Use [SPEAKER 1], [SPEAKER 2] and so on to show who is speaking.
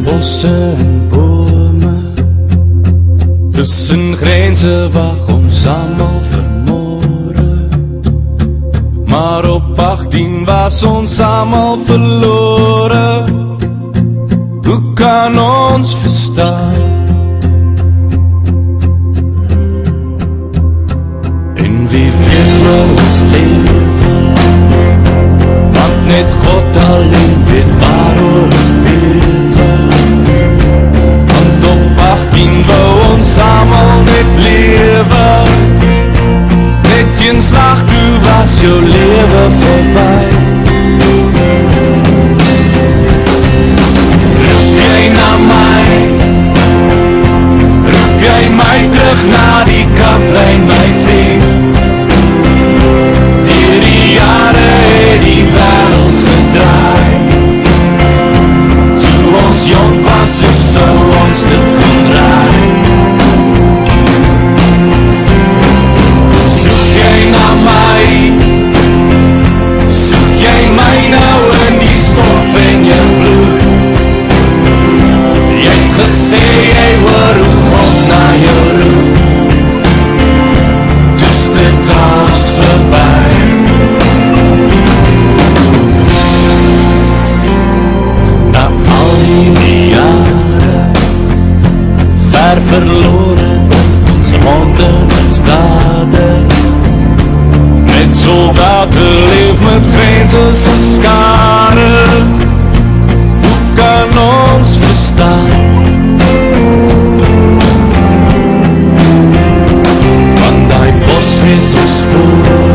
[SPEAKER 1] bosse en bome, tussen grense wag ons almal vermore. Maar op 18 was ons almal verlore. Hoe kan ons verstaan? En wie weet wat ons leven, want net God alleen weet waaroor ons bewe. Want op 18 wou ons allemaal net lewe. Net een slag, toe was jou leven voorbij. Roep jy na my, roep jy my terug na die kaplyn, my vriend. Deur die jare het die wêreld gedraai. Toe ons jong was, so sou ons dit kon raai. Soek jy na my, soek jy my nou in die stof en jou bloed. Jy het gesê jy hoor hoe God na jou roep. Toes dit alles verby. Na al die jare, ver verlore, ons mond en ons dade. Met soldaten leef met grense se skare. Hoe kan ons verstaan? Want die bos weet ons spoor.